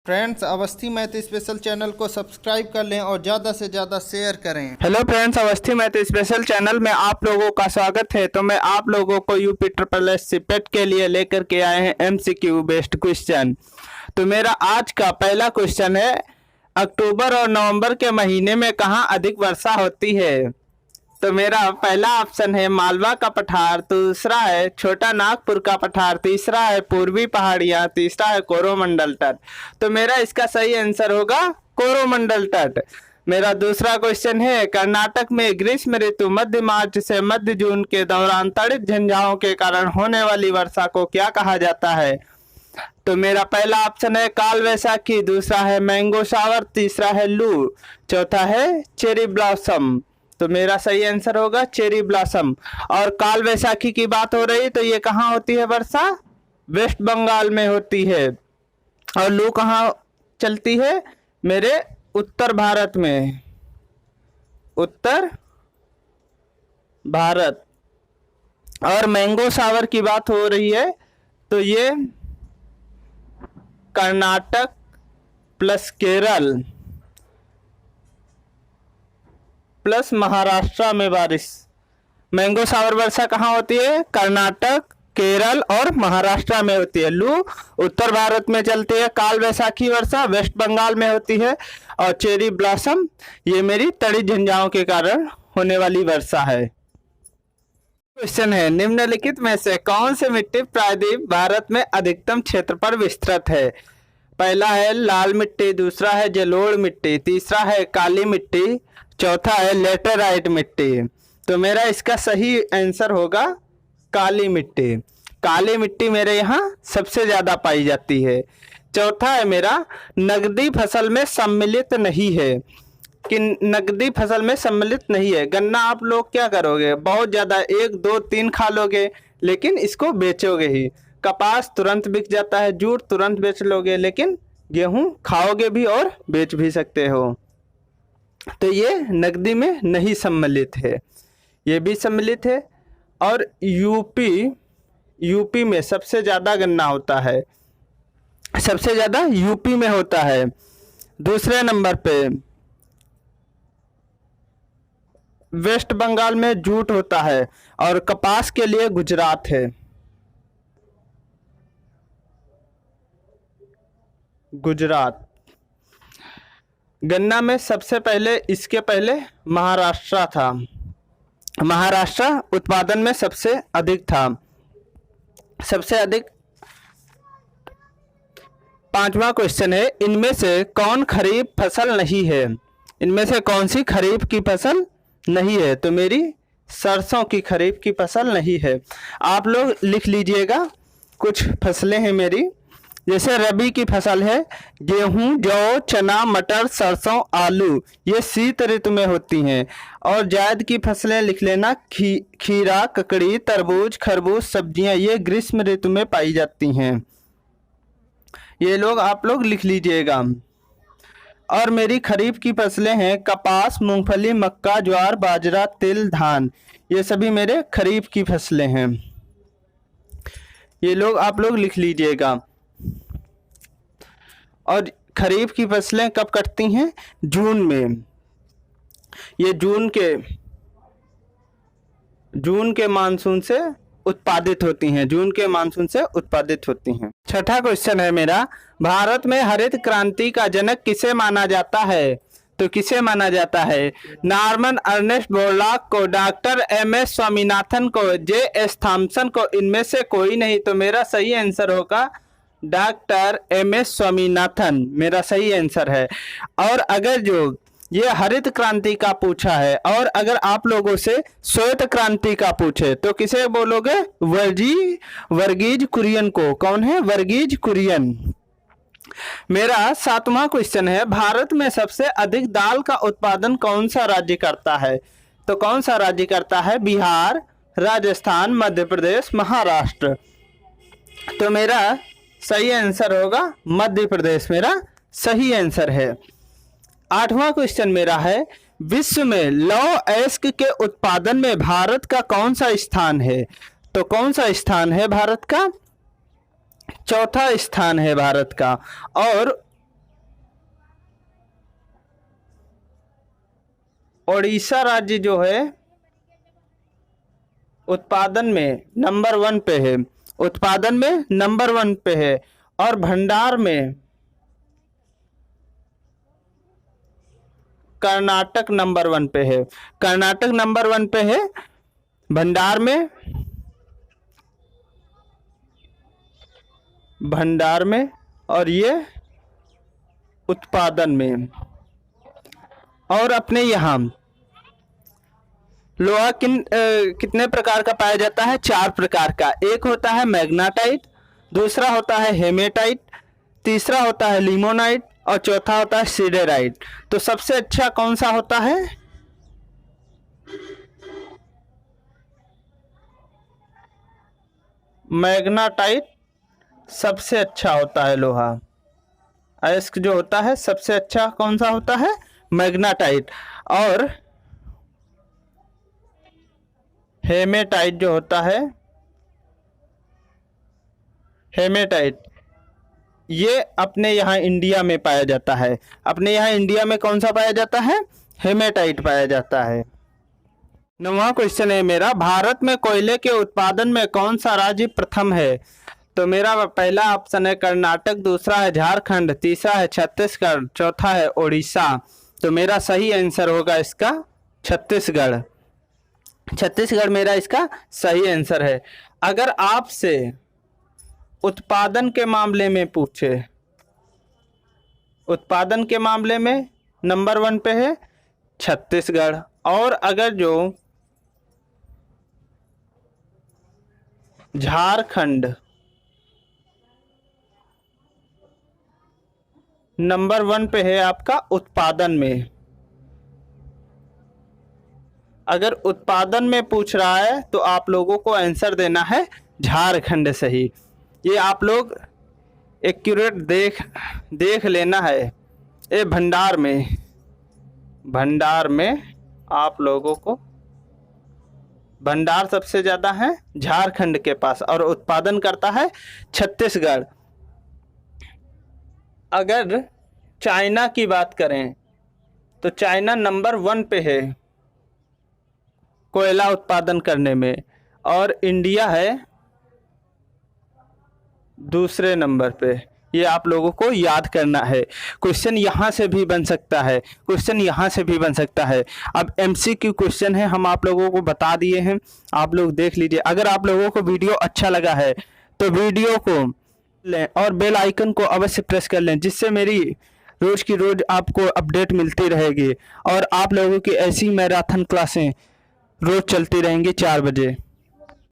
Friends, Awasthi math special channel को subscribe कर लें और ज़्यादा से ज़्यादा शेयर करें। Hello friends, Awasthi math special channel में आप लोगों का स्वागत है। तो मैं आप लोगों को यूपी ट्रिपल एस सीपेट के लिए लेकर के आए हैं एमसीक्यू बेस्ड क्वेश्चन। तो मेरा आज का पहला क्वेश्चन है, अक्टूबर और नवंबर के महीने में कहाँ अधिक वर्षा होती है? तो मेरा पहला ऑप्शन है मालवा का पठार, दूसरा है छोटा नागपुर का पठार, तीसरा है पूर्वी पहाड़ियाँ, तीसरा है कोरोमंडल तट। तो मेरा इसका सही आंसर होगा कोरोमंडल तट। मेरा दूसरा क्वेश्चन है, कर्नाटक में ग्रीष्म ऋतु मध्य मार्च से मध्य जून के दौरान तड़ित झंझाओं के कारण होने वाली वर्षा को क्या कहा जाता है? तो मेरा पहला ऑप्शन है काल वैसाखी, दूसरा है मैंगो शावर, तीसरा है लू, चौथा है चेरी ब्लॉसम। तो मेरा सही आंसर होगा चेरी ब्लॉसम। और काल वैसाखी की बात हो रही तो ये कहाँ होती है वर्षा? वेस्ट बंगाल में होती है। और लू कहाँ चलती है? मेरे उत्तर भारत में, उत्तर भारत। और मैंगो शावर की बात हो रही है तो ये कर्नाटक प्लस केरल प्लस महाराष्ट्र में बारिश। मैंगो शावर वर्षा कहाँ होती है? कर्नाटक, केरल और महाराष्ट्र में होती है। लू उत्तर भारत में चलती है। काल वैसाखी वर्षा वेस्ट बंगाल में होती है। और चेरी ब्लॉसम ये मेरी तड़ी झंझाओं के कारण होने वाली वर्षा है। क्वेश्चन है, निम्नलिखित में से कौन से मिट्टी प्रायद्वीप भारत में अधिकतम क्षेत्र पर विस्तृत है? पहला है लाल मिट्टी, दूसरा है जलोढ़ मिट्टी, तीसरा है काली मिट्टी, चौथा है लेटेराइट मिट्टी। तो मेरा इसका सही आंसर होगा काली मिट्टी। काली मिट्टी मेरे यहाँ सबसे ज़्यादा पाई जाती है। चौथा है मेरा नगदी फसल में सम्मिलित नहीं है। कि नगदी फसल में सम्मिलित नहीं है। गन्ना आप लोग क्या करोगे? बहुत ज़्यादा 1, 2, 3 खा लोगे, लेकिन इसको बेचोगे ही। कपास तुरंत बिक जाता है, जूट तुरंत बेच लोगे, लेकिन गेहूँ खाओगे भी और बेच भी सकते हो। तो ये नकदी में नहीं सम्मिलित है, ये भी सम्मिलित है। और यूपी में सबसे ज़्यादा गन्ना होता है, सबसे ज़्यादा यूपी में होता है। दूसरे नंबर पे वेस्ट बंगाल में जूट होता है और कपास के लिए गुजरात है। गुजरात। गन्ना में सबसे पहले, इसके पहले महाराष्ट्र था। महाराष्ट्र उत्पादन में सबसे अधिक था, सबसे अधिक। पांचवा क्वेश्चन है, इनमें से कौन खरीफ फसल नहीं है? इनमें से कौन सी खरीफ की फसल नहीं है? तो मेरी सरसों की खरीफ की फसल नहीं है। आप लोग लिख लीजिएगा, कुछ फसलें हैं मेरी, जैसे रबी की फसल है गेहूं, जौ, चना, मटर, सरसों, आलू, ये शीत ऋतु में होती हैं। और जायद की फसलें लिख लेना, खीरा, ककड़ी, तरबूज, खरबूज, सब्जियां, ये ग्रीष्म ऋतु में पाई जाती हैं। ये लोग आप लोग लिख लीजिएगा। और मेरी खरीफ की फसलें हैं कपास, मूंगफली, मक्का, ज्वार, बाजरा, तिल, धान, ये सभी मेरे खरीफ की फसलें हैं। ये लोग आप लोग लिख लीजिएगा। और खरीफ की फसलें कब कटती हैं? जून में। ये जून के मानसून से उत्पादित होती हैं, जून के मानसून से उत्पादित होती हैं। छठा क्वेश्चन है मेरा, भारत में हरित क्रांति का जनक किसे माना जाता है? तो किसे माना जाता है? नॉर्मन अर्नेस्ट बोरलॉग को, डॉक्टर एमएस स्वामीनाथन को, जे.एस. थॉमसन को, इनमें से कोई नहीं। तो मेरा सही आंसर होगा डॉक्टर एमएस स्वामीनाथन, मेरा सही आंसर है। और अगर जो ये हरित क्रांति का पूछा है, और अगर आप लोगों से श्वेत क्रांति का पूछे तो किसे बोलोगे? वर्गीज कुरियन को। कौन है? वर्गीज कुरियन। मेरा सातवां क्वेश्चन है, भारत में सबसे अधिक दाल का उत्पादन कौन सा राज्य करता है? तो कौन सा राज्य करता है? बिहार, राजस्थान, मध्य प्रदेश, महाराष्ट्र। तो मेरा सही आंसर होगा मध्य प्रदेश, मेरा सही आंसर है। आठवां क्वेश्चन मेरा है, विश्व में लौह अयस्क के उत्पादन में भारत का कौन सा स्थान है? तो कौन सा स्थान है भारत का? चौथा स्थान है भारत का। और उड़ीसा राज्य जो है उत्पादन में नंबर 1 पे है, उत्पादन में नंबर 1 पे है। और भंडार में कर्नाटक नंबर 1 पे है, कर्नाटक नंबर 1 पे है भंडार में और ये उत्पादन में। और अपने यहाँ लोहा कितने प्रकार का पाया जाता है? 4 प्रकार का। एक होता है मैग्नेटाइट, दूसरा होता है हेमेटाइट, तीसरा होता है लिमोनाइट और चौथा होता है सिडेराइट। तो सबसे अच्छा कौन सा होता है? मैग्नेटाइट सबसे अच्छा होता है लोहा। अयस्क जो होता है सबसे अच्छा कौन सा होता है? मैग्नेटाइट। और हेमेटाइट जो होता है, हेमेटाइट ये अपने यहाँ इंडिया में पाया जाता है। अपने यहाँ इंडिया में कौन सा पाया जाता है? हेमेटाइट पाया जाता है। 9वां क्वेश्चन है मेरा, भारत में कोयले के उत्पादन में कौन सा राज्य प्रथम है? तो मेरा पहला ऑप्शन है कर्नाटक, दूसरा है झारखंड, तीसरा है छत्तीसगढ़, चौथा है उड़ीसा। तो मेरा सही आंसर होगा इसका छत्तीसगढ़। छत्तीसगढ़ मेरा इसका सही आंसर है। अगर आपसे उत्पादन के मामले में पूछे, उत्पादन के मामले में नंबर 1 पे है छत्तीसगढ़। और अगर जो झारखंड नंबर 1 पे है आपका उत्पादन में, अगर उत्पादन में पूछ रहा है तो आप लोगों को आंसर देना है झारखंड सही। ये आप लोग एक्यूरेट देख लेना है। ये भंडार में आप लोगों को भंडार सबसे ज़्यादा है झारखंड के पास और उत्पादन करता है छत्तीसगढ़। अगर चाइना की बात करें तो चाइना नंबर 1 पे है कोयला उत्पादन करने में और इंडिया है दूसरे नंबर पे। ये आप लोगों को याद करना है। क्वेश्चन यहाँ से भी बन सकता है, क्वेश्चन यहाँ से भी बन सकता है। अब MCQ क्वेश्चन है, हम आप लोगों को बता दिए हैं, आप लोग देख लीजिए। अगर आप लोगों को वीडियो अच्छा लगा है तो वीडियो को लें और बेल आइकन को अवश्य प्रेस कर लें, जिससे मेरी रोज़ की रोज़ आपको अपडेट मिलती रहेगी और आप लोगों की ऐसी मैराथन क्लासें रोज़ चलती रहेंगी 4 बजे।